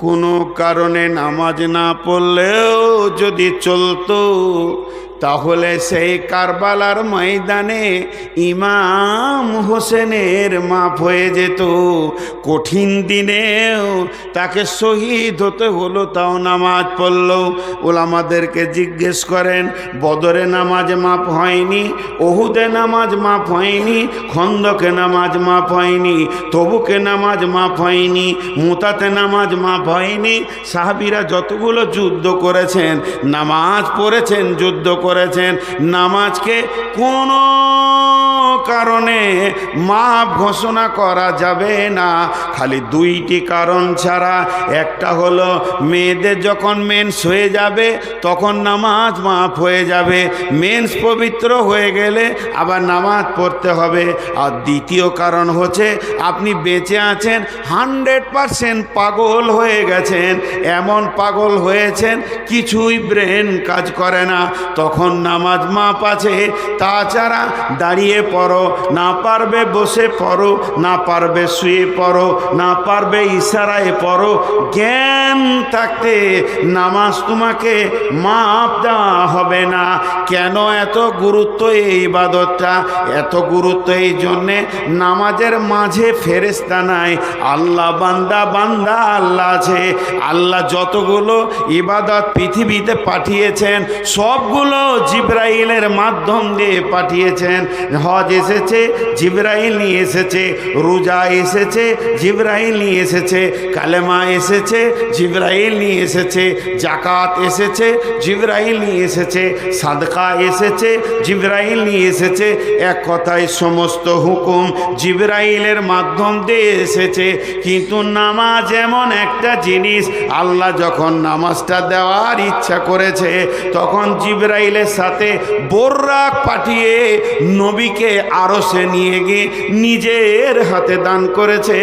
কোনো কারণে নামাজ না পড়লেও যদি চলতো, তাহলে সেই কারবালার ময়দানে ইমাম হোসেনের মাফ হয়ে যেত। কঠিন দিনেও তাকে শহীদ হতে হলো, তাও নামাজ পড়ল। ওলামাদেরকে জিজ্ঞেস করেন, বদরে নামাজ মাফ হয়নি, ওহুদে নামাজ মাফ হয়নি, খন্দকে নামাজ মাফ হয়নি, তবুকে নামাজ মাফ হয়নি, মুতাতে নামাজ মাফ হয়নি। সাহাবীরা যতগুলো যুদ্ধ করেছেন, নামাজ পড়েছেন, যুদ্ধ করেছেন, নামাজকে কোনো কারণে মাপ ঘোষণা করা যাবে না, খালি দুইটি কারণ ছাড়া। একটা হলো মেয়েদের যখন মেন্স হয়ে যাবে তখন নামাজ মাপ হয়ে যাবে, মেন্স পবিত্র হয়ে গেলে আবার নামাজ পড়তে হবে। আর দ্বিতীয় কারণ হচ্ছে আপনি বেঁচে আছেন, 100% পাগল হয়ে গেছেন, এমন পাগল হয়েছেন কিছুই ব্রেন কাজ করে না, তখন নামাজ মাপ আছে। তাছাড়া দাঁড়িয়ে পড়ো, না পারবে বসে পড়ো, না পারবে শুয়ে পড়ো, না পারবে ইশারায় পড়ো, জ্ঞান থাকতে নামাজ তোমাকে মাপ দেওয়া হবে না। কেন এত গুরুত্ব এই ইবাদতটা? এত গুরুত্ব এই জন্যে, নামাজের মাঝে ফেরেশতা নাই, আল্লাহ বান্দা বান্দা আল্লাহ আছে। আল্লাহ যতগুলো ইবাদত পৃথিবীতে পাঠিয়েছেন সবগুলো জিবরাইলের মাধ্যম দিয়ে পাঠিয়েছেন। হজ এসেছে জিবরাইল নিয়ে এসেছে, রোজা এসেছে জিবরাইল নিয়ে এসেছে, কালেমা এসেছে জিবরাইল নিয়ে এসেছে, জাকাত এসেছে জিবরাইল নিয়ে এসেছে, সাদকা এসেছে জিবরাইল নিয়ে এসেছে। এক কথায় সমস্ত হুকুম জিবরাইলের মাধ্যম দিয়ে এসেছে। কিন্তু নামাজ এমন একটা জিনিস, আল্লাহ যখন নামাজটা দেওয়ার ইচ্ছা করেছে তখন জিবরাইলের সাথে বোররাক পাঠিয়ে নবীকে আরশে নিয়ে গিয়ে নিজের হাতে দান করেছে।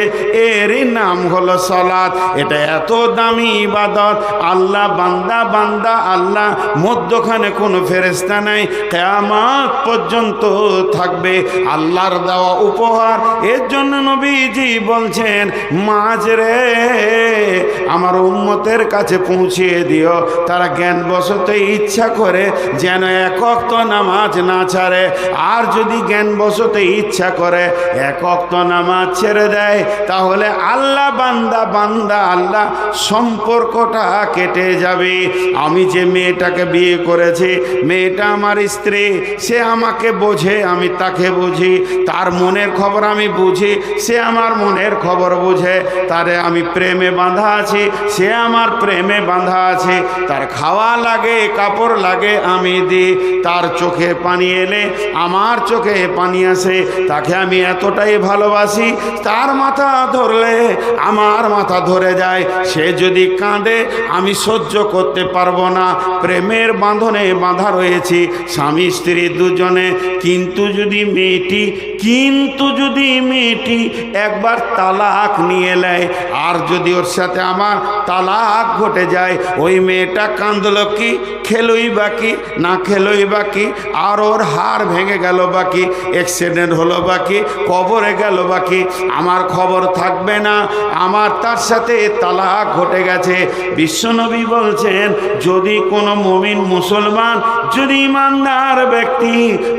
এরই নাম হলো সালাত। এটা এত দামি ইবাদত, আল্লাহ বান্দা বান্দা আল্লাহ, মধ্যখানে কোনো ফেরেশতা নাই, কিয়ামত পর্যন্ত থাকবে, আল্লাহর দেওয়া উপহার। এর জন্য নবীজি বলছেন, মাঝরে আমার উম্মতের কাছে পৌঁছিয়ে দিও, তারা জ্ঞান বশতে ইচ্ছা করে যেন এক ওয়াক্ত নামাজ না ছাড়ে। আর যদি জ্ঞান বশতে ইচ্ছা করে এক ওয়াক্ত নামাজ ছেড়ে দেয়, তাহলে আল্লাহ বান্দা বান্দা আল্লাহ সম্পর্কটা কেটে যাবে। আমি যে মেয়েটাকে বিয়ে করেছি, মেয়েটা আমার স্ত্রী, সে আমাকে বোঝে, আমি তাকে বুঝি, তার মনের খবর আমি বুঝি, সে আমার মনের খবর বুঝে, তারে আমি প্রেমে বাঁধা আছি, সে আমার প্রেমে বাঁধা আছে, তার খাওয়া লাগে কাপড় লাগে আমি দিই, তার চোখে পানি এলে আমার চোখে পানি পানি আসে, তাকে আমি এতটাই ভালোবাসি, তার মাথা ধরলে আমার মাথা ধরে যায়। সে যদি কাঁদে আমি সহ্য করতে পারবো না। প্রেমের বাঁধনে বাঁধা রয়েছি স্বামী স্ত্রী দুজনে। কিন্তু যদি মেয়েটি একবার তালাক নিয়ে নেয়, আর যদি ওর সাথে আমার তালাক ঘটে যায়, ওই মেয়েটা কাঁদলো কি, খেলোই বাকি, না খেলোই বাকি, আর ওর হাড় ভেঙে গেল বাকি, অ্যাক্সিডেন্ট হলো বাকি, কবরে গেল বাকি, আমার খবর থাকবে না। আমার তার সাথে তালাক ঘটে গেছে। বিশ্বনবী বলছেন, যদি কোনো মুমিন মুসলমান, যদি ইমানদার ব্যক্তি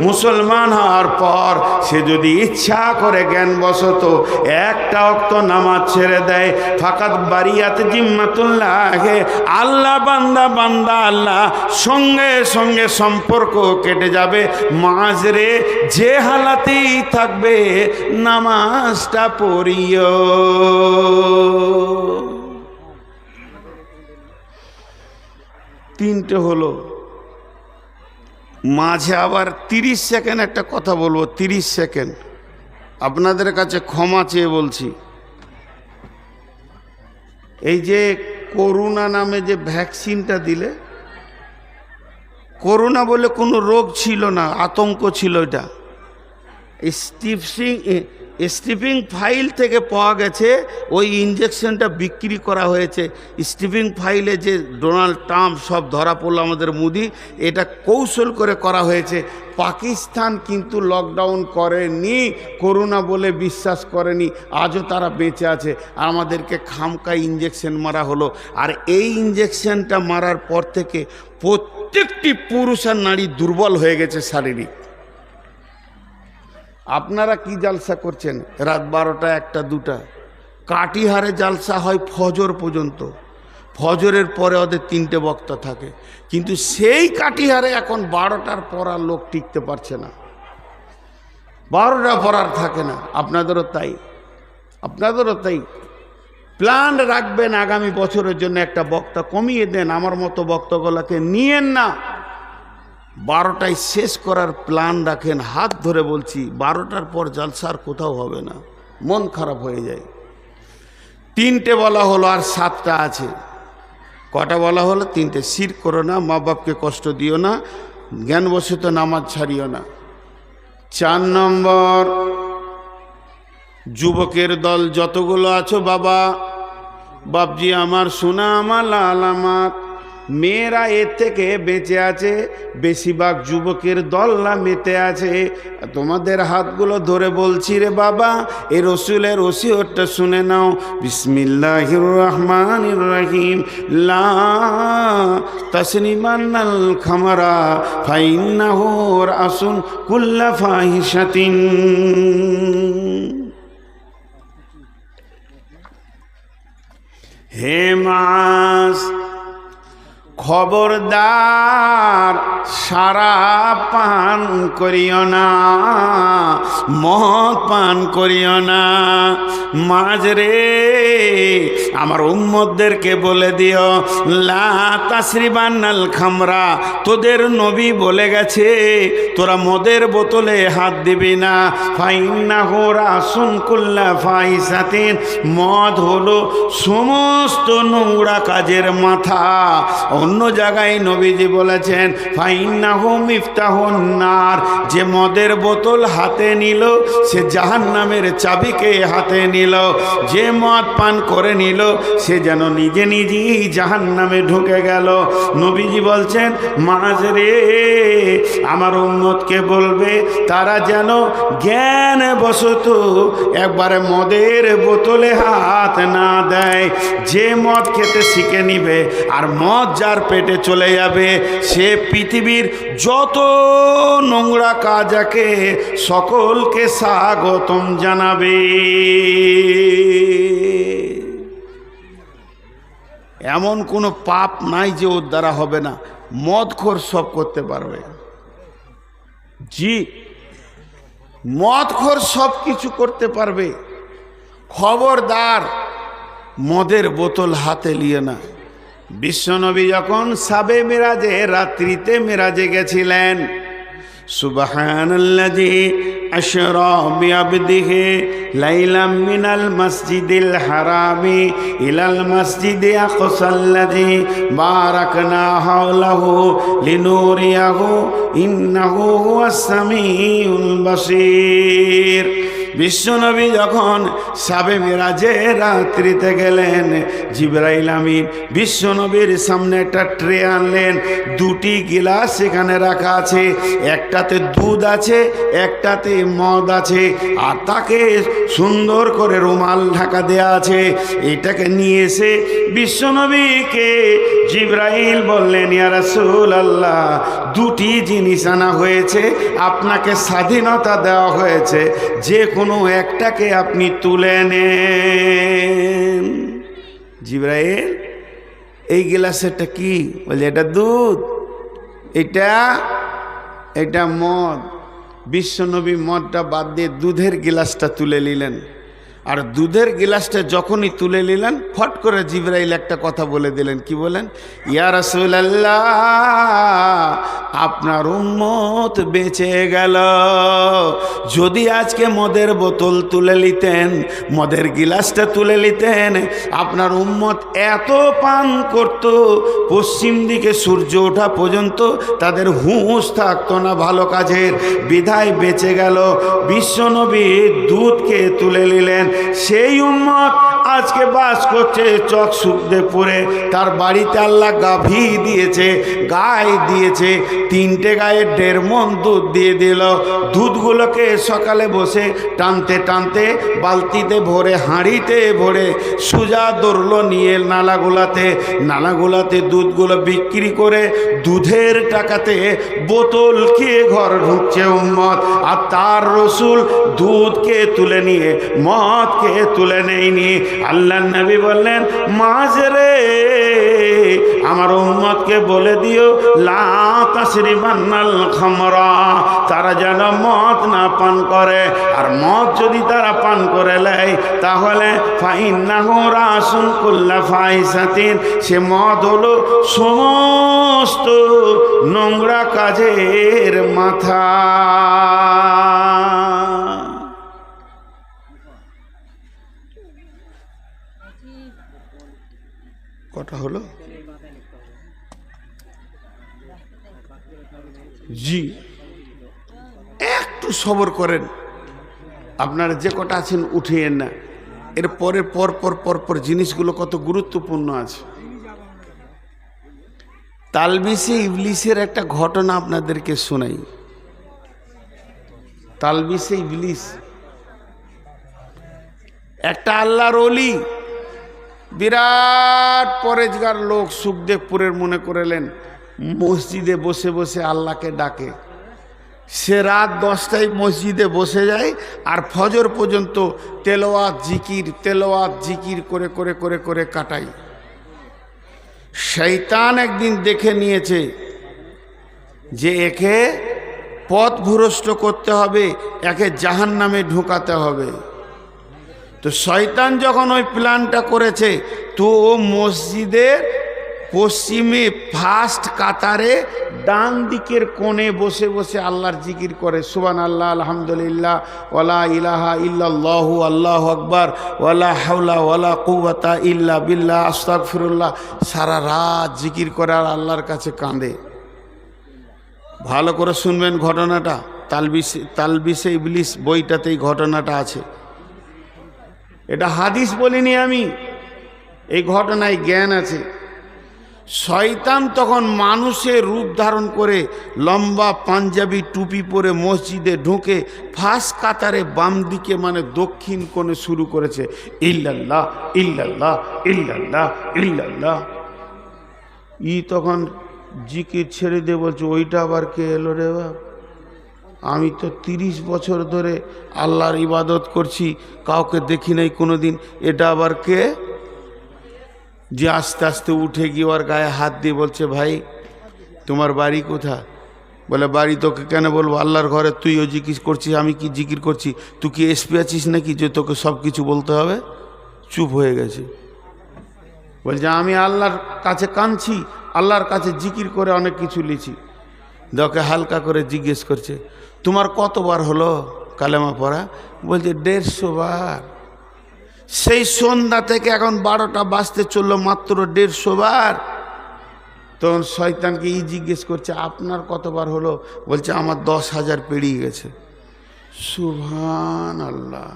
মুসলমান হওয়ার পর সে যদি ইচ্ছা করে জ্ঞানবশত একটা ওয়াক্ত নামাজ ছেড়ে দেয়, ফাকাত বারিয়াত জিম্মাতুল্লাহ, আল্লাহ বান্দা আল্লাহ সঙ্গে সঙ্গে সম্পর্ক কেটে যাবে। মাঝরে যে হালাতেই থাকবে নামাজটা পড়িও। তিনটে হলো। মাঝে আবার 30 সেকেন্ড একটা কথা বলবো, 30 সেকেন্ড আপনাদের কাছে ক্ষমা চেয়ে বলছি। এই যে করোনা নামে যে ভ্যাকসিনটা দিলে, করোনা বলে কোনো রোগ ছিল না, আতঙ্ক ছিল। এটা স্টিপিং ফাইল থেকে পাওয়া গেছে, ওই ইঞ্জেকশনটা বিক্রি করা হয়েছে। স্টিপিং ফাইলে যে ডোনাল্ড ট্রাম্প সব ধরা পড়লো, আমাদের মোদি, এটা কৌশল করে করা হয়েছে। পাকিস্তান কিন্তু লকডাউন করেনি, করোনা বলে বিশ্বাস করেনি, আজও তারা বেঁচে আছে। আর আমাদেরকে খামকা ইঞ্জেকশন মারা হলো। আর এই ইঞ্জেকশনটা মারার পর থেকে প্রত্যেকটি পুরুষ আর নারী দুর্বল হয়ে গেছে শারীরিক। আপনারা কি জালসা করছেন রাত 12টা 1টা 2টা? কাটিহারে জালসা হয় ফজর পর্যন্ত, ফজরের পরে ওদের 3টে বক্তা থাকে। কিন্তু সেই কাটিহারে এখন 12টার পর আর লোক টিকতে পারছে না, 12টা পর আর থাকে না। আপনাদেরও তাই। প্ল্যান রাখবেন আগামী বছরের জন্য একটা বক্তা কমিয়ে দেন, আমার মতো বক্তাগুলোকে নিয়েন না। 12টায় শেষ করার প্ল্যান রাখেন। হাত ধরে বলছি, 12টার পর জালসার কোথাও হবে না, মন খারাপ হয়ে যায়। 3টে বলা হলো আর 7টা আছে। কটা বলা হলো? 3টে। শিরক করো না, মা বাপকে কষ্ট দিও না, জ্ঞানবশত নামাজ ছাড়িও না। 4 নম্বর, যুবকের দল যতগুলো আছো বাবা, বাপজি আমার, সোনা আমার, লাল আমার, মেয়েরা এর থেকে বেঁচে আছে, বেশিরভাগ যুবকের দলরা মেতে আছে। তোমাদের হাতগুলো ধরে বলছি রে বাবা, এই রসুলের ওসিয়তটা শুনে নাও। বিসমিল্লাহির রহমানির রহিম। লা তাসনিমান্নাল খামারা ফাইন্নাহু রাসুন কুল্লা ফাহিশাতিন। হে মাস, খবরদার সারা পান করিও না, মদ পান করিও না। মাঝরে আমার উম্মতদেরকে বলে দিও, লা তাসরিবান্নাল খামরা, তোদের নবী বলে গেছে তোরা মদের বোতলে হাত দিবি না। ফাইন্নাহু রাসুন কুল্লা ফাহিশাতিন, মদ হলো সমস্ত নোংরা কাজের মাথা। অন্য জায়গায় নবীজি বলেছেন, ফাইন্নাহু মিফতাহুন নার, যে মদের বোতল হাতে নিল সে জাহান্নামের চাবিকে হাতে নিল। যে মদ পান করে নিল সে যেন নিজে নিজেই জাহান্নামে ঢুকে গেল। নবীজি বলছেন, মাঝরে আমার উম্মতকে বলবে তারা যেন জ্ঞান বশত একবারে মদের বোতলে হাত না দেয়। যে মদ খেতে শিখে নিবে আর মদ যার পেটে চলে যাবে, সে পৃথিবীর যত নোংরা কাজ আছে সকলকে স্বাগতম জানাবে। এমন কোনো পাপ নাই যে ওর দ্বারা হবে না। মদখোর সব করতে পারবে, জি, মদখোর সব কিছু করতে পারবে। খবরদার মদের বোতল হাতে নিয়ে না। বিশ্বনবী যখন সাবে মেরাজে রাত্রিতে মেরাজে গেছিলেন, সুবহানাল্লাযী أشرى بعبده ليلا من المسجد الحرام إلى المسجد الأقصى الذي باركنا حوله لنريه إنه هو السميع البصير। বিশ্বনবী যখন শাবে মিরাজের রাত্রিতে গেলেন, জিবরাইল আমিন বিশ্বনবীর সামনে একটা ট্রে আনলেন। দুটি গিলাস সেখানে রাখা আছে, একটাতে দুধ আছে, একটাতে মদ আছে, আর তাকে সুন্দর করে রুমাল ঢাকা দেয়া আছে। এটাকে নিয়ে এসে বিশ্বনবীকে জিবরাইল বললেন, ইয়া রাসূলুল্লাহ, দুটি জিনিস আনা হয়েছে, আপনাকে স্বাধীনতা দেওয়া হয়েছে, যে কোনো একটাকে আপনি তুলে নেন। জিবরাইল, এই গ্লাসেরটা কি? বলে এটা দুধ, এটা মদ। বিশ্বনবী মদটা বাদ দিয়ে দুধের গ্লাসটা তুলে নিলেন। আর দুধের গিলাসটা যখনই তুলে নিলেন, ফট করে জিবরাইল একটা কথা বলে দিলেন। কি বলেন? ইয়া রাসূলুল্লাহ, আপনার উম্মত বেঁচে গেল। যদি আজকে মদের বোতল তুলে নিতেন, মদের গিলাসটা তুলে নিতেন, আপনার উম্মত এত পান করত, পশ্চিম দিকে সূর্য ওঠা পর্যন্ত তাদের হুঁশ থাকতো না ভালো কাজের। বিধায় বেঁচে গেল। বিশ্বনবী দুধকে তুলে নিলেন। সেই উম্মত আজকে বাস করছে চকসুখদেবপুরে। তার বাড়িতে আল্লাহ গাভী দিয়েছে, গায়ে দিয়েছে। 3টে গায়ে 1.5 মণ দুধ দিয়ে দিল। দুধগুলোকে সকালে বসে টানতে টানতে বালতিতে ভরে, হাঁড়িতে ভরে সুজা দৌড়লো নিয়ে নালাগুলাতে দুধগুলো বিক্রি করে দুধের টাকাতে বোতল খেয়ে ঘর ঢুকছে উম্মত। আর তার রসুল দুধকে তুলে নিয়ে মদকে তুলে নেয়নি। আল্লাহ নবী বললেন, মাঝরে আমার উম্মতকে বলে দিও, লা তাশরিবান্নাল খামরা, তারা যেন মদ না পান করে। আর মদ যদি তারা পান করে নেয়, তাহলে ফাইন্নাহু রাসুল কুল্লা ফাহিশাতিন, সে মদ হলো সমস্ত নোংরা কাজের মাথা। কটা হলো? জি, একটু সবর করেন। আপনারা যে কটা আছেন উঠিয়েন না। এর পরে পরপর জিনিসগুলো কত গুরুত্বপূর্ণ আছে। তালবিসে ইবলিসের একটা ঘটনা আপনাদেরকে শোনাই। তালবিসে ইবলিস, একটা আল্লাহর ওলি, বিরাট পরেজগার লোক, সুখদেবপুরের মনে করলেন, মসজিদে বসে বসে আল্লাহকে ডাকে। সে রাত 10টায় মসজিদে বসে যায় আর ফজর পর্যন্ত তেলাওয়াত জিকির করে করে করে করে কাটায়। শয়তান একদিন দেখে নিয়েছে যে একে পথ ভ্রষ্ট করতে হবে, একে জাহান্নামে ঢুকাতে হবে। তো শয়তান যখন ওই প্ল্যানটা করেছে, তো ও মসজিদের পশ্চিমে ফার্স্ট কাতারে ডান দিকের কোণে বসে বসে আল্লাহর জিকির করে, সুবহানাল্লাহ, আলহামদুলিল্লাহ, ওয়ালা ইলাহা ইল্লাল্লাহু, আল্লাহু আকবার, ওয়ালা হাওলা ওয়ালা কুওয়াতা ইল্লা বিল্লাহ, আস্তাগফিরুল্লাহ। সারা রাত জিকির করে আর আল্লাহর কাছে কাঁদে। ভালো করে শুনবেন ঘটনাটা। তালবিসে ইবলিস বইটাতেই ঘটনাটা আছে। এটা হাদিস বলিনি আমি, এই ঘটনায় জ্ঞান আছে। শয়তান তখন মানুষের রূপ ধারণ করে লম্বা পাঞ্জাবি টুপি পরে মসজিদে ঢুকে ফার্স্ট কাতারে বাম দিকে মানে দক্ষিণ কোণে শুরু করেছে, ইল্লাল্লাহ ইল্লাল্লাহ ইল্লাল্লাহ ইল্লাল্লাহ। তখন জিকির ছেড়ে দিয়ে বলছে, ওইটা আবার কে এলো রে বাপ? আমি তো 30 বছর ধরে আল্লাহর ইবাদত করছি, কাউকে দেখি নাই কোনো দিন, এটা আবার কে? যে আস্তে আস্তে উঠে গিয়ে ওর গায়ে হাত দিয়ে বলছে, ভাই তোমার বাড়ি কোথায়? বলে, বাড়ি তোকে কেন বলবো, আল্লাহর ঘরে। তুইও জিকির করছিস, আমি কি জিকির করছি? তুই কি এসপি আছিস নাকি যে তোকে সব কিছু বলতে হবে? চুপ হয়ে গেছে। বলছে, আমি আল্লাহর কাছে কাঁদছি, আল্লাহর কাছে জিকির করে অনেক কিছু লিছি। ওকে হালকা করে জিজ্ঞেস করছে, তোমার কতবার হলো? কালেমা পড়া? বলছে 150 বার। সেই সন্ধ্যা থেকে এখন 12টা বাজতে চললো, মাত্র 150 বার। তখন শয়তানকে জিজ্ঞেস করছে আপনার কতবার হলো? বলছে আমার 10,000 পেরিয়ে গেছে। সুবহানাল্লাহ,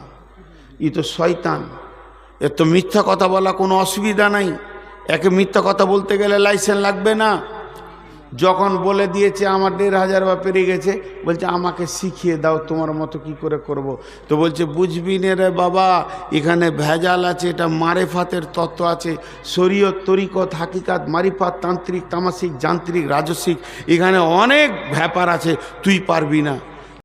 ই তো শয়তান। এর তো মিথ্যা কথা বলা কোনো অসুবিধা নাই, একে মিথ্যা কথা বলতে গেলে লাইসেন্স লাগবে না। যখন বলে দিয়েছে আমার 1,500 বার পেরিয়ে গেছে, বলছে আমাকে শিখিয়ে দাও তোমার মতো কি করে করব। তো বলছে বুঝবি নে রে বাবা, এখানে ভেজাল আছে, এটা মারেফাতের তত্ত্ব আছে, শরীয়ত, তরিকত, হাকিকাত, মারিফাত, তান্ত্রিক, তামাসিক, যান্ত্রিক, রাজসিক, এখানে অনেক ব্যাপার আছে, তুই পারবি না।